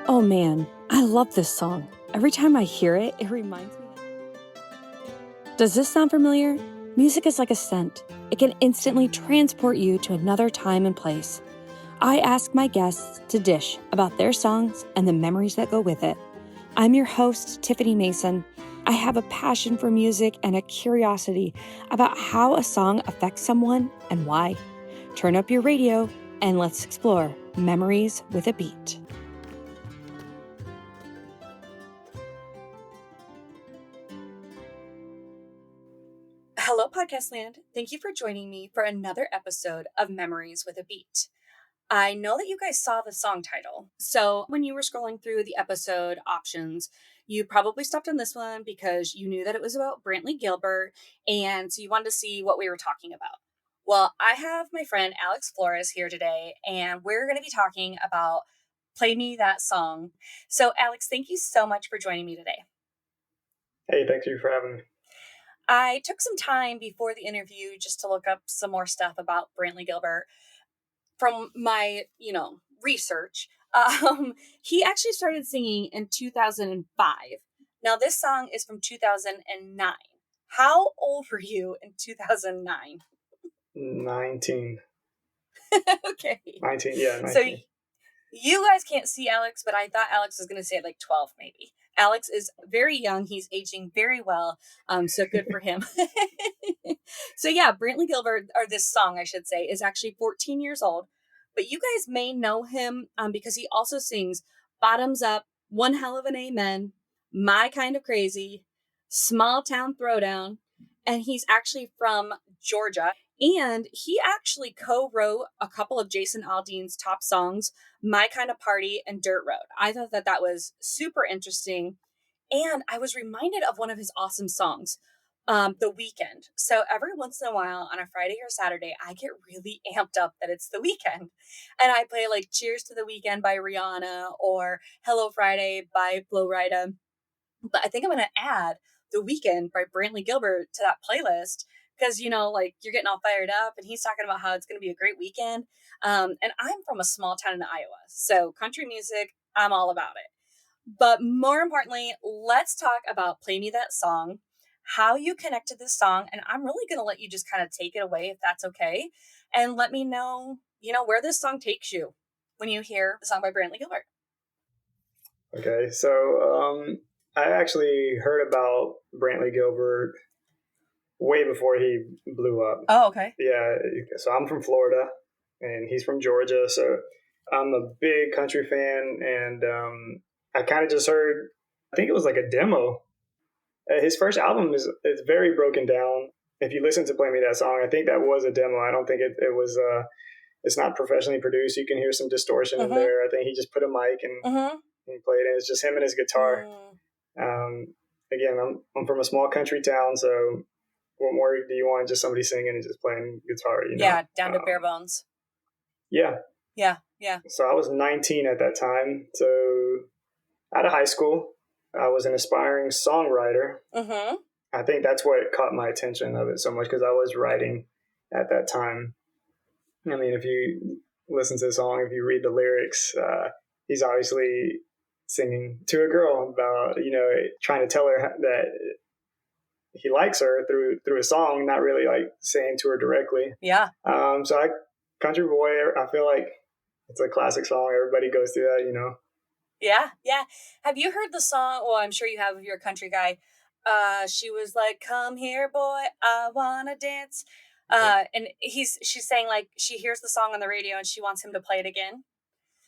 Oh man, I love this song. Every time I hear it, it reminds me. Does this sound familiar? Music is like a scent. It can instantly transport you to another time and place. I ask my guests to dish about their songs and the memories that go with it. I'm your host, Tiffany Mason. I have a passion for music and a curiosity about how a song affects someone and why. Turn up your radio and let's explore Memories with a Beat. Hello, Podcast Land. Thank you for joining me for another episode of Memories with a Beat. I know that you guys saw the song title. So when you were scrolling through the episode options, you probably stopped on this one because you knew that it was about Brantley Gilbert and so you wanted to see what we were talking about. Well, I have my friend Alex Flores here today, and we're going to be talking about Play Me That Song. So, Alex, thank you so much for joining me today. Hey, thank you for having me. I took some time before the interview just to look up some more stuff about Brantley Gilbert. From my, research, he actually started singing in 2005. Now, this song is from 2009. How old were you in 2009? 19. Okay. 19, yeah, 19. So you guys can't see Alex, but I thought Alex was going to say like 12 maybe. Alex is very young. He's aging very well. So good for him. So yeah, Brantley Gilbert, or this song, I should say, is actually 14 years old. But you guys may know him because he also sings Bottoms Up, One Hell of an Amen, My Kind of Crazy, Small Town Throwdown. And he's actually from Georgia. And he actually co-wrote a couple of Jason Aldean's top songs, My Kind of Party and Dirt Road. I thought that that was super interesting. And I was reminded of one of his awesome songs, The Weekend. So every once in a while on a Friday or Saturday, I get really amped up that it's the weekend. And I play like Cheers to the Weekend by Rihanna or Hello Friday by Flo Rida. But I think I'm going to add The Weekend by Brantley Gilbert to that playlist because, like you're getting all fired up and he's talking about how it's going to be a great weekend. And I'm from a small town in Iowa. So country music, I'm all about it. But more importantly, let's talk about Play Me That Song, how you connected this song. And I'm really going to let you just kind of take it away if that's okay. And let me know, where this song takes you when you hear the song by Brantley Gilbert. Okay, so I actually heard about Brantley Gilbert way before he blew up. Oh, okay. Yeah, so I'm from Florida and he's from Georgia. So I'm a big country fan, and I kind of just heard, I think it was like a demo. His first album is very broken down. If you listen to Play Me That Song, I think that was a demo. I don't think it was, it's not professionally produced. You can hear some distortion in there. I think he just put a mic and he played it. It's just him and his guitar. Again, I'm from a small country town, so what more do you want? Just somebody singing and just playing guitar, Yeah, down to bare bones. Yeah. Yeah. So I was 19 at that time. So out of high school, I was an aspiring songwriter. I think that's what caught my attention of it so much, because I was writing at that time. I mean, if you listen to the song, if you read the lyrics, he's obviously singing to a girl about, trying to tell her that he likes her through a song, not really like saying to her directly. Yeah. So Country Boy, I feel like it's a classic song. Everybody goes through that, Yeah. Have you heard the song? Well, I'm sure you have if you're a country guy. She was like, "Come here, boy, I wanna dance." And she's saying like she hears the song on the radio and she wants him to play it again.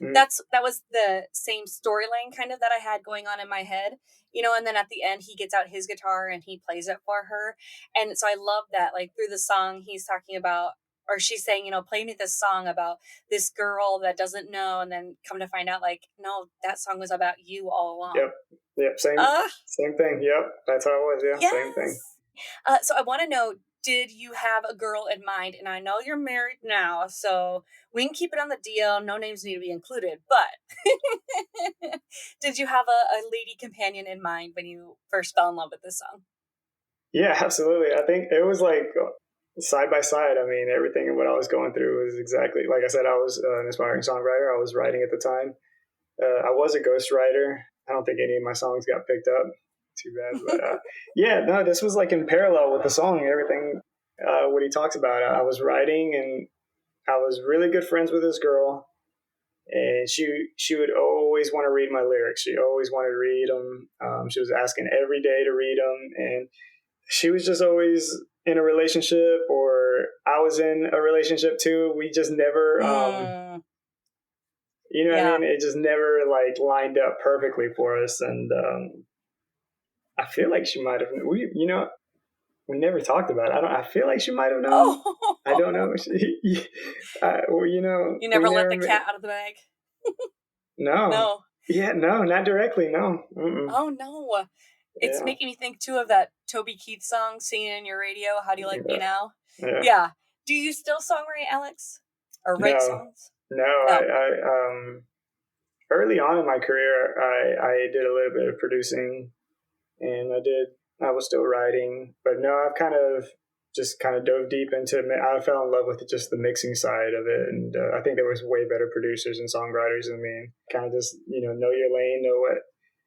Mm-hmm. That was the same storyline kind of that I had going on in my head, and then at the end he gets out his guitar and he plays it for her. And so I love that, like through the song, he's talking about, or she's saying, play me this song about this girl that doesn't know. And then come to find out like, no, that song was about you all along. Yep. Same thing. Yep. That's how it was. Yeah. Yes. Same thing. So I want to know, did you have a girl in mind? And I know you're married now, so we can keep it on the DL. No names need to be included. But did you have a lady companion in mind when you first fell in love with this song? Yeah, absolutely. I think it was like side by side. I mean, everything what I was going through was exactly, like I said, I was an aspiring songwriter. I was writing at the time. I was a ghostwriter. I don't think any of my songs got picked up. Too bad. But yeah, no, this was like in parallel with the song and everything. What he talks about. I was writing, and I was really good friends with this girl, and she would always want to read my lyrics. She always wanted to read them. She was asking every day to read them, and she was just always in a relationship, or I was in a relationship too. We just never, you know what I mean? It just never like lined up perfectly for us. And I feel like she might have, we never talked about it. I feel like she might have known. Oh. I don't know. Well, you never let the cat out of the bag. No. No. Yeah, no, not directly. No. Mm-mm. Oh no. It's making me think too of that Toby Keith song, "Singing in Your Radio." How do you like me now? Yeah. Do you still songwrite, Alex, or write songs? No. I early on in my career, I did a little bit of producing, and I was still writing, but no, I've kind of dove deep into it. I fell in love with just the mixing side of it, and I think there was way better producers and songwriters than me. Kind of just know your lane, know what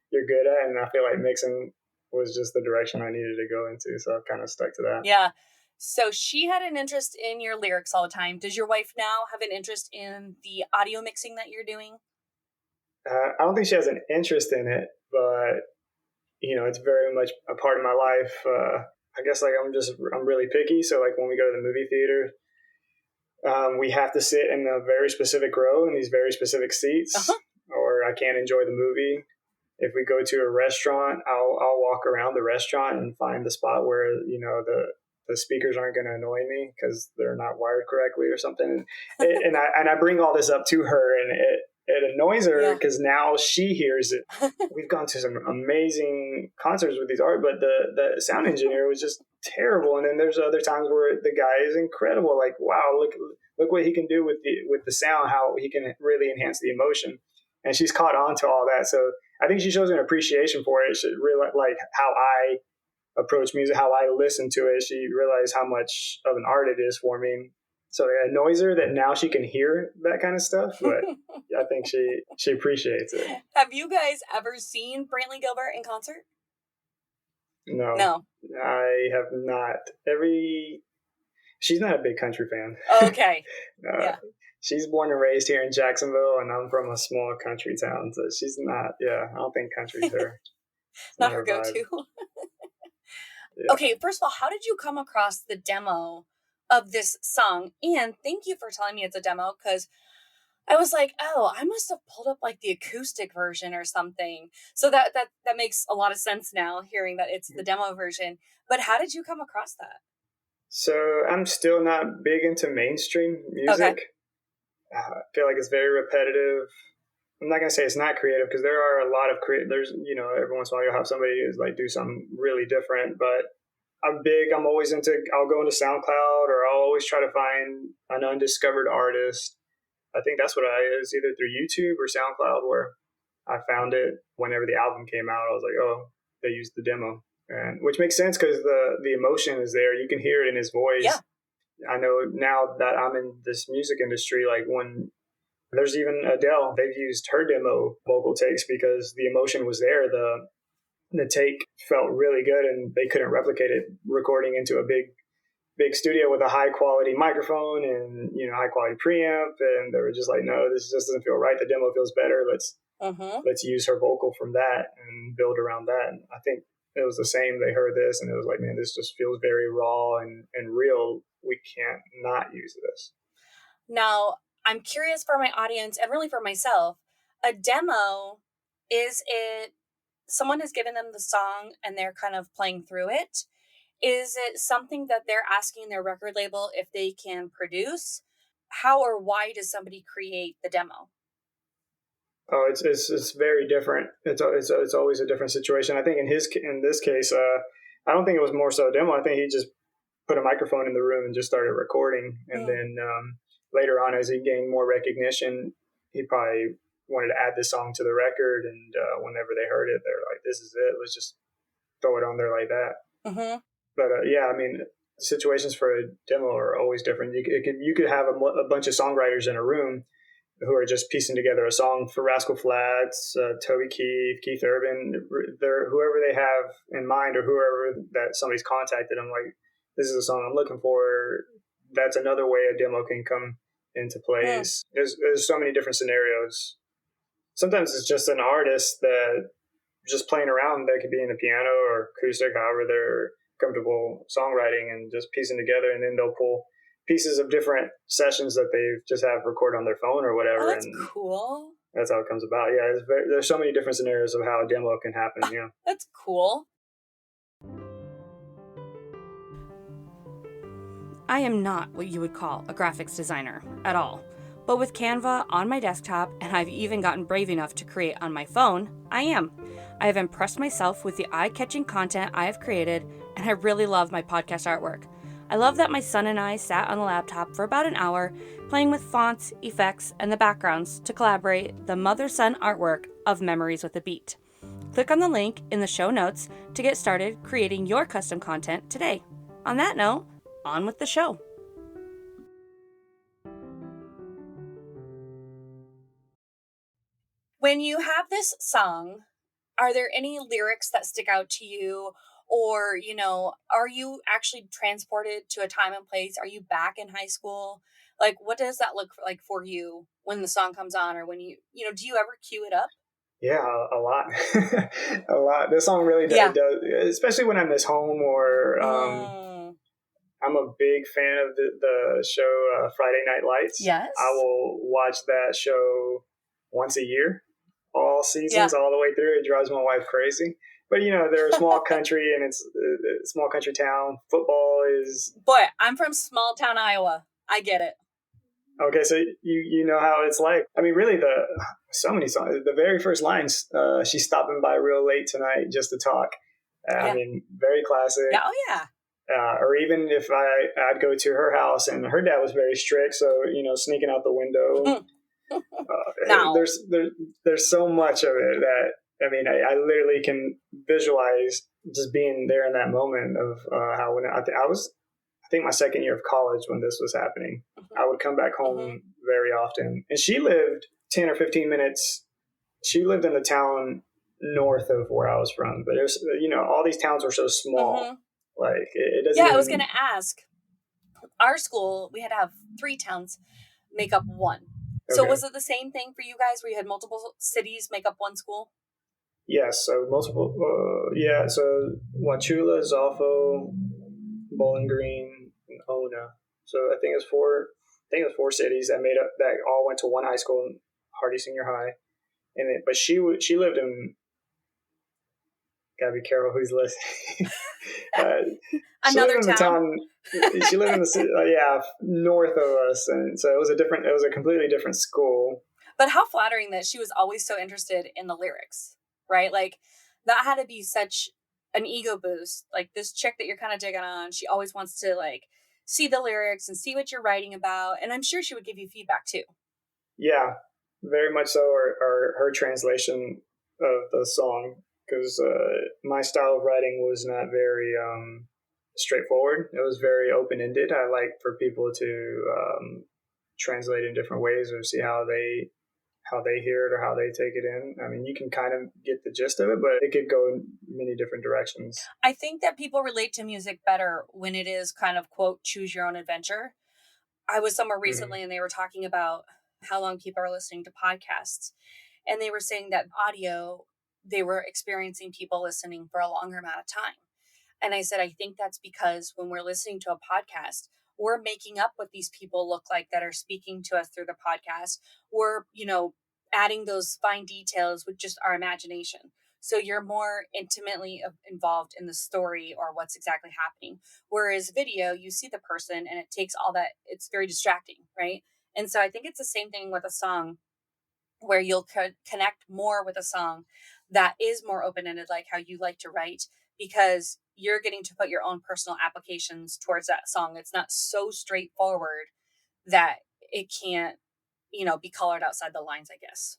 you're good at, and I feel like mixing was just the direction I needed to go into, so I've kind of stuck to that. Yeah. So she had an interest in your lyrics all the time. Does your wife now have an interest in the audio mixing that you're doing? I don't think she has an interest in it, but it's very much a part of my life. I guess like I'm really picky. So like when we go to the movie theater, we have to sit in a very specific row in these very specific seats, or I can't enjoy the movie. If we go to a restaurant, I'll walk around the restaurant and find the spot where the speakers aren't going to annoy me because they're not wired correctly or something. And I bring all this up to her, and it annoys her because now she hears it. We've gone to some amazing concerts with these art, but the sound engineer was just terrible. And then there's other times where the guy is incredible. Like, wow, look what he can do with the sound, how he can really enhance the emotion. And she's caught on to all that. So I think she shows an appreciation for it. She really like how I approach music, how I listen to it. She realized how much of an art it is for me. So it annoys her that now she can hear that kind of stuff, but I think she appreciates it. Have you guys ever seen Brantley Gilbert in concert? No. I have not. She's not a big country fan. Okay. Yeah. She's born and raised here in Jacksonville, and I'm from a small country town, so she's not. Yeah, I don't think country's her. Not her go-to. Yeah. Okay, first of all, how did you come across the demo of this song? And thank you for telling me it's a demo, because I was like, oh, I must have pulled up like the acoustic version or something. So that makes a lot of sense now, hearing that it's the demo version. But how did you come across that? So I'm still not big into mainstream music. Okay. I feel like it's very repetitive. I'm not going to say it's not creative, because there are a lot of there's, every once in a while you'll have somebody who's like do something really different, but I'm always I'll go into SoundCloud, or I'll always try to find an undiscovered artist. I think that's what it is, either through YouTube or SoundCloud, where I found it whenever the album came out. I was like, oh, they used the demo, and which makes sense because the emotion is there. You can hear it in his voice. Yeah. I know now that I'm in this music industry, like when there's even Adele, they've used her demo vocal takes because the emotion was there. The take felt really good, and they couldn't replicate it recording into a big studio with a high quality microphone and high quality preamp. And they were just like, no, this just doesn't feel right. The demo feels better. Let's use her vocal from that and build around that. And I think it was the same. They heard this and it was like, man, this just feels very raw and real. We can't not use this. Now, I'm curious for my audience and really for myself, a demo, is it someone has given them the song and they're kind of playing through it? Is it something that they're asking their record label if they can produce? How or why does somebody create the demo? Oh, it's very different. It's always a different situation. I think in this case, I don't think it was more so a demo. I think he just put a microphone in the room and just started recording. And then later on, as he gained more recognition, he probably wanted to add this song to the record. And whenever they heard it, they're like, "This is it. Let's just throw it on there like that." Mm-hmm. But yeah, I mean, situations for a demo are always different. You could have a bunch of songwriters in a room. who are just piecing together a song for Rascal Flatts, Toby Keith Urban, whoever they have in mind, or whoever that somebody's contacted them, like, this is a song I'm looking for. That's another way a demo can come into place. There's so many different scenarios. Sometimes it's just an artist that just playing around. They could be in a piano or acoustic, however they're comfortable songwriting, and just piecing together, and then they'll pull pieces of different sessions that they just have record on their phone or whatever. Oh, that's and cool. That's how it comes about. Yeah, there's so many different scenarios of how a demo can happen. Yeah, that's cool. I am not what you would call a graphics designer at all. But with Canva on my desktop, and I've even gotten brave enough to create on my phone, I am. I have impressed myself with the eye-catching content I have created, and I really love my podcast artwork. I love that my son and I sat on the laptop for about an hour, playing with fonts, effects, and the backgrounds to collaborate the mother-son artwork of Memories with a Beat. Click on the link in the show notes to get started creating your custom content today. On that note, on with the show. When you have this song, are there any lyrics that stick out to you? Or, are you actually transported to a time and place? Are you back in high school? Like, what does that look like for you when the song comes on, or when do you ever cue it up? Yeah, a lot. A lot. This song really does, especially when I miss home, or I'm a big fan of the show Friday Night Lights. Yes. I will watch that show once a year, all seasons, all the way through. It drives my wife crazy. But, they're a small country, and it's a small country town. Football is... Boy, I'm from small town Iowa. I get it. Okay, so you know how it's like. I mean, really, so many songs. The very first lines, she's stopping by real late tonight just to talk. I mean, very classic. Yeah, oh, yeah. Or even if I'd go to her house, and her dad was very strict, so sneaking out the window. No. There's so much of it that, I mean, I literally can visualize just being there in that moment of how when I think my second year of college when this was happening. I would come back home very often, and she lived 10 or 15 minutes. She lived in the town north of where I was from, but it was, all these towns are so small. Like, it doesn't. Yeah, I was going to ask. Our school, we had to have 3 towns make up one. So was it the same thing for you guys, where you had multiple cities make up one school? Yes, so multiple. So Wauchula, Zoffo, Bowling Green, and Ona. So I think it was 4 cities that made up, that all went to one high school, Hardy Senior High, but she lived in. Gotta be careful who's listening. Another town. She lived in the city, north of us, and so it was a completely different school. But how flattering that she was always so interested in the lyrics, right? Like, that had to be such an ego boost. Like, this chick that you're kind of digging on, she always wants to, like, see the lyrics and see what you're writing about, and I'm sure she would give you feedback too. Yeah, very much so. Or her translation of the song. Because my style of writing was not very straightforward. It was very open-ended. I like for people to translate in different ways, or see how they hear it or how they take it in. I mean, you can kind of get the gist of it, but it could go in many different directions. I think that people relate to music better when it is kind of, quote, choose your own adventure. I was somewhere recently and they were talking about how long people are listening to podcasts. And they were saying that audio, they were experiencing people listening for a longer amount of time. And I said, I think that's because when we're listening to a podcast, we're making up what these people look like that are speaking to us through the podcast. We're, adding those fine details with just our imagination. So you're more intimately involved in the story or what's exactly happening. Whereas video, you see the person and it takes all that. It's very distracting, right? And so I think it's the same thing with a song, where you'll connect more with a song that is more open-ended, like how you like to write, because you're getting to put your own personal applications towards that song. It's not so straightforward that it can't, be colored outside the lines, I guess.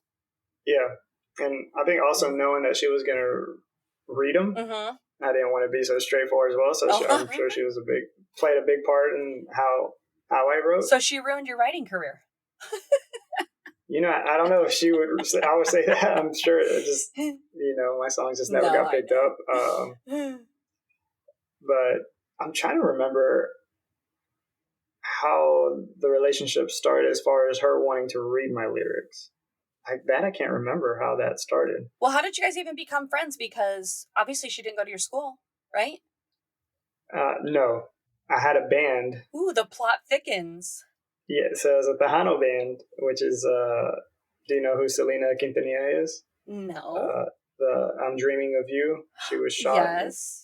Yeah. And I think also knowing that she was going to read them, I didn't want to be so straightforward as well. So I'm sure she played a big part in how I wrote. So she ruined your writing career. I don't know if she would. I would say that. I'm sure it just, my songs just never got picked up. But I'm trying to remember how the relationship started as far as her wanting to read my lyrics. I can't remember how that started. Well, how did you guys even become friends? Because obviously she didn't go to your school, right? No. I had a band. Ooh, the plot thickens. Yeah, so it was a Tejano band, which is, do you know who Selena Quintanilla is? No. The I'm Dreaming of You. She was shot.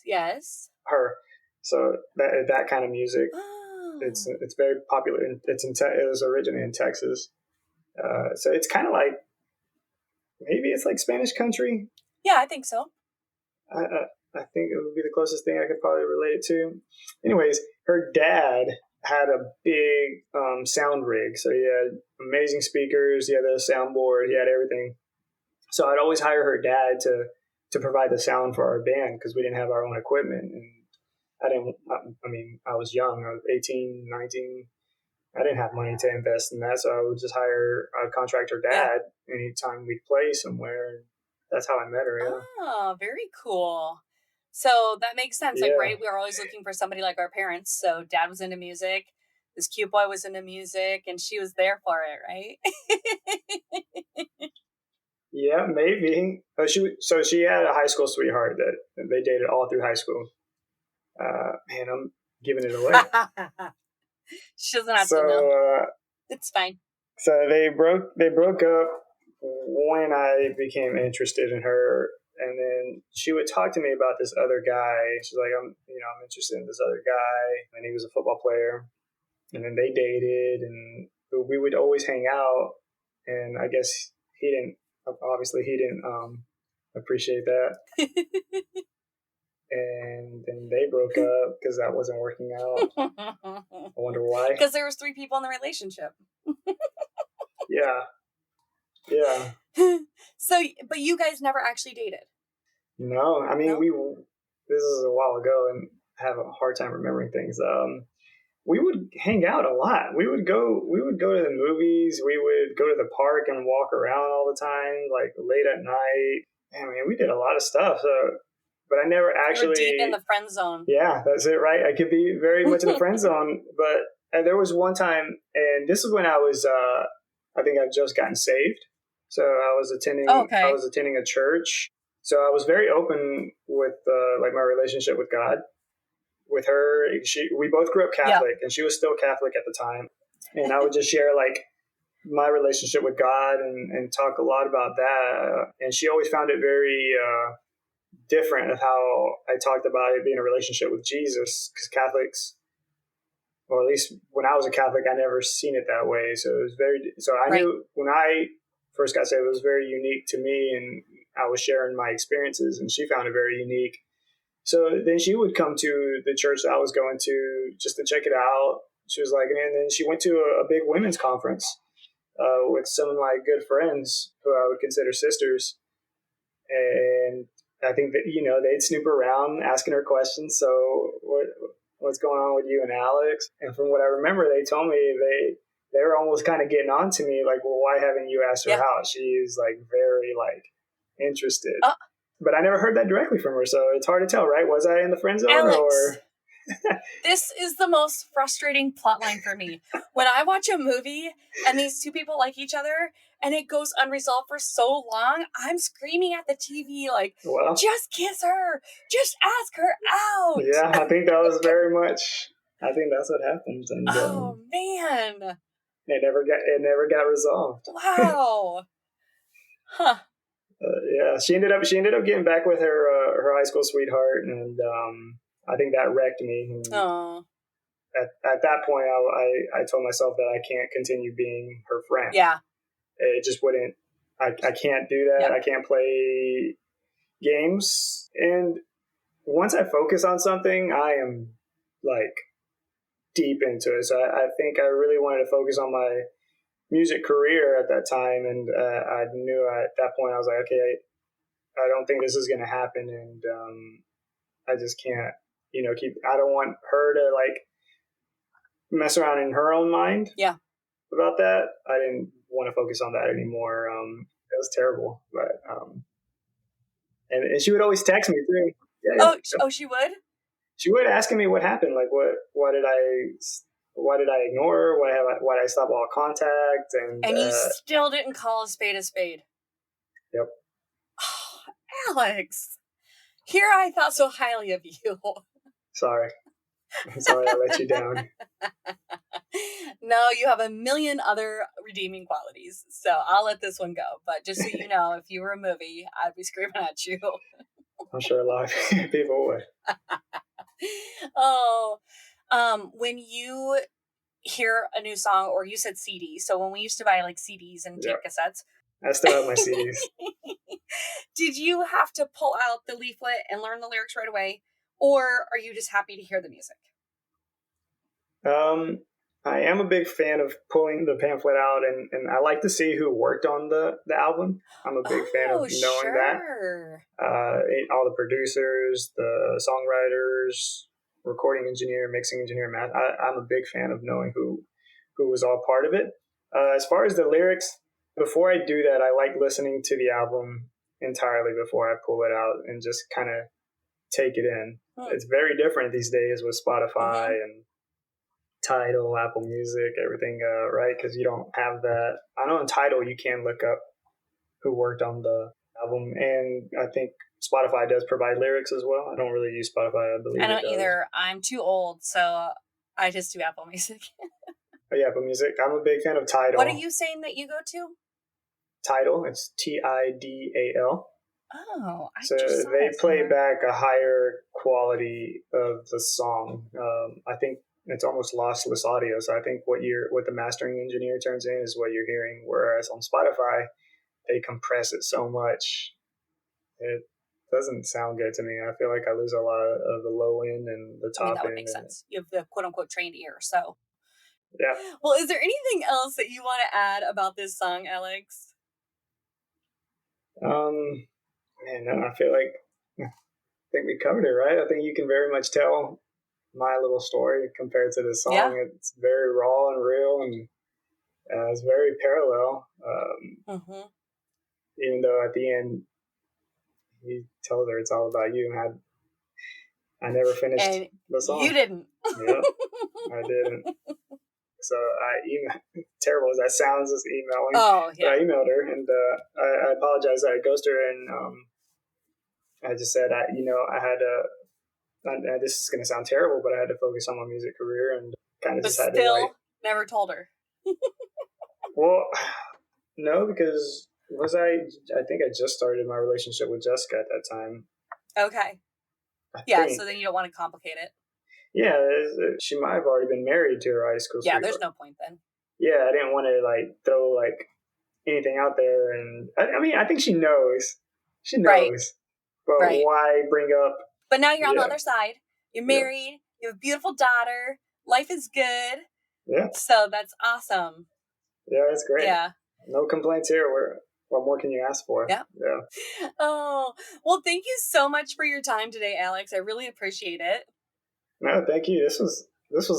Yes. Her. So that kind of music. Oh. It's very popular. It was originally in Texas. So it's kind of like, maybe it's like Spanish country. Yeah, I think so. I think it would be the closest thing I could probably relate it to. Anyways, her dad had a big sound rig. So he had amazing speakers, he had a soundboard, he had everything. So I'd always hire her dad to provide the sound for our band because we didn't have our own equipment. And I was young. I was 18, 19. I didn't have money to invest in that. So I would just I'd contract her dad anytime we'd play somewhere. That's how I met her. Yeah. Oh, very cool. So that makes sense. Like, right, we were always looking for somebody like our parents. So dad was into music, this cute boy was into music, and she was there for it, right? Yeah, maybe. She had a high school sweetheart that they dated all through high school. Man, I'm giving it away. She doesn't have to know. It's fine. So they broke up when I became interested in her. And then she would talk to me about this other guy. She's like, I'm interested in this other guy. And he was a football player. And then they dated and we would always hang out. And I guess he didn't appreciate that. And then they broke up because that wasn't working out. I wonder why. Because there was 3 people in the relationship. Yeah. So, but you guys never actually dated? No, I mean, this is a while ago and I have a hard time remembering things. We would hang out a lot. We would go to the movies. We would go to the park and walk around all the time, like late at night. I mean, we did a lot of stuff. So, but I never actually. You're deep in the friend zone. Yeah, that's it, right? I could be very much in the friend zone. But there was one time, and this is when I was, I think I've just gotten saved. So I was attending. Okay. I was attending a church. So I was very open with like my relationship with God. With her, we both grew up Catholic, and she was still Catholic at the time. And I would just share like my relationship with God and talk a lot about that. And she always found it very different of how I talked about it being a relationship with Jesus, because Catholics, or at least when I was a Catholic, I never seen it that way. So it was I knew when I first got saved, it was very unique to me, and I was sharing my experiences, and she found it very unique. So then she would come to the church that I was going to just to check it out. She was like, and then she went to a big women's conference with some of my good friends who I would consider sisters. And I think that, they'd snoop around asking her questions. So what's going on with you and Alex? And from what I remember, they told me they were almost kind of getting on to me, like, well, why haven't you asked her out? She's like very like interested. But I never heard that directly from her, so it's hard to tell, right? Was I in the friend zone, Alex, or? This is the most frustrating plotline for me. When I watch a movie and these 2 people like each other and it goes unresolved for so long, I'm screaming at the TV like, just kiss her, just ask her out. Yeah, I think that was very much. I think that's what happens. And man, it never got resolved. Wow. Huh. Yeah, she ended up getting back with her high school sweetheart, and I think that wrecked me. Oh. At that point, I told myself that I can't continue being her friend. Yeah. It just wouldn't. I can't do that. Yep. I can't play games. And once I focus on something, I am like deep into it. So I think I really wanted to focus on my music career at that time, and I knew at that point I was like, okay, I don't think this is going to happen, and I just can't, I don't want her to like mess around in her own mind. Yeah. about that. I didn't want to focus on that anymore. It was terrible, but and she would always text me too. Yeah, Oh, she would. she would asking me what happened, like what did I ignore, why did I stop all contact, And you still didn't call a spade a spade. Yep. Oh, Alex, here I thought so highly of you. Sorry. I'm sorry I let you down. No, you have a million other redeeming qualities, so I'll let this one go. But just so you know, if you were a movie, I'd be screaming at you. I'm sure a lot of people would. Oh, when you hear a new song, or you said CD, so when we used to buy like CDs and tape cassettes, I still have my CDs. Did you have to pull out the leaflet and learn the lyrics right away, or are you just happy to hear the music? I am a big fan of pulling the pamphlet out, and I like to see who worked on the album. I'm a big fan of knowing that. All the producers, the songwriters, recording engineer, mixing engineer, math. I'm a big fan of knowing who was all part of it. As far as the lyrics, before I do that, I like listening to the album entirely before I pull it out and just kind of take it in. It's very different these days with Spotify and Tidal, Apple Music, everything, right? Because you don't have that. I know on Tidal you can look up who worked on the album, and I think Spotify does provide lyrics as well. I don't really use Spotify. I believe I don't either. I'm too old, so I just do Apple Music. Yeah, Apple Music. I'm a big fan of Tidal. What are you saying that you go to? Tidal. It's Tidal. Oh, so they play back a higher quality of the song. I think it's almost lossless audio. So I think what the mastering engineer turns in is what you're hearing. Whereas on Spotify, they compress it so much, it doesn't sound good to me. I feel like I lose a lot of the low end and the top end. That would make sense. You have the quote unquote trained ear, so. Yeah. Well, is there anything else that you want to add about this song, Alex? Man, no, I think we covered it, right? I think you can very much tell my little story compared to this song. Yeah. It's very raw and real, and it's very parallel. Even though at the end he tells her it's all about you, and I never finished the song. You didn't. Yeah, I didn't. So terrible as that sounds, just emailing. Oh, yeah. But I emailed her, and I apologized that I ghosted her, and I just said, I had to, this is going to sound terrible, but I had to focus on my music career, and kind of just had to still never told her. Well, no, because I think I just started my relationship with Jessica at that time. Okay. So then you don't want to complicate it. Yeah, she might have already been married to her high school sweetheart. There's no point then. Yeah, I didn't want to throw anything out there, and I mean, I think she knows. She knows. Right. But why bring up? But now you're on the other side. You're married. You have a beautiful daughter. Life is good. Yeah. So that's awesome. Yeah, that's great. Yeah. No complaints here. What more can you ask for? Yeah. Yeah. Oh, well, thank you so much for your time today, Alex. I really appreciate it. No, thank you. This was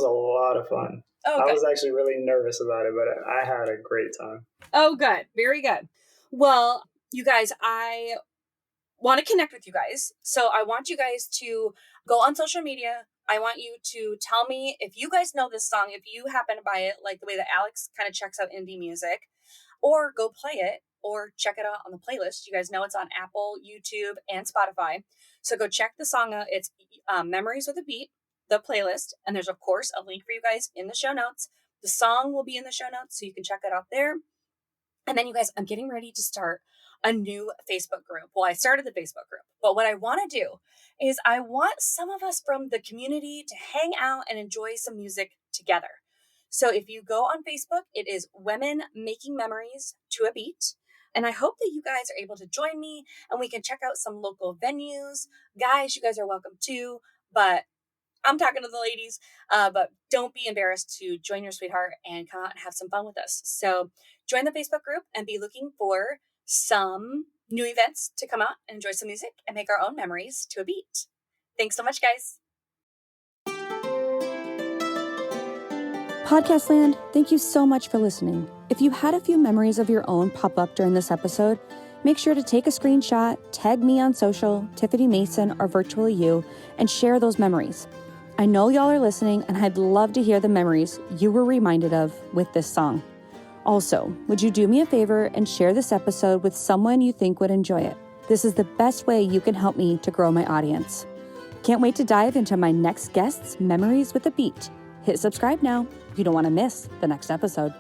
a lot of fun. Oh, I was actually really nervous about it, but I had a great time. Oh, good. Very good. Well, you guys, I want to connect with you guys. So I want you guys to go on social media. I want you to tell me if you guys know this song, if you happen to buy it, like the way that Alex kind of checks out indie music, or go play it, or check it out on the playlist. You guys know it's on Apple, YouTube, and Spotify. So go check the song out. It's Memories with a Beat, the playlist. And there's, of course, a link for you guys in the show notes. The song will be in the show notes, so you can check it out there. And then, you guys, I'm getting ready to start a new Facebook group. Well, I started the Facebook group, but what I want to do is I want some of us from the community to hang out and enjoy some music together. So if you go on Facebook, it is Women Making Memories to a Beat. And I hope that you guys are able to join me and we can check out some local venues. Guys, you guys are welcome too, but I'm talking to the ladies, but don't be embarrassed to join your sweetheart and come out and have some fun with us. So join the Facebook group and be looking for some new events to come out and enjoy some music and make our own memories to a beat. Thanks so much, guys. Podcast land, thank you so much for listening. If you had a few memories of your own pop up during this episode, make sure to take a screenshot, tag me on social, Tiffany Mason, or Virtually You, and share those memories. I know y'all are listening, and I'd love to hear the memories you were reminded of with this song. Also, would you do me a favor and share this episode with someone you think would enjoy it? This is the best way you can help me to grow my audience. Can't wait to dive into my next guest's memories with a beat. Hit subscribe now. You don't want to miss the next episode.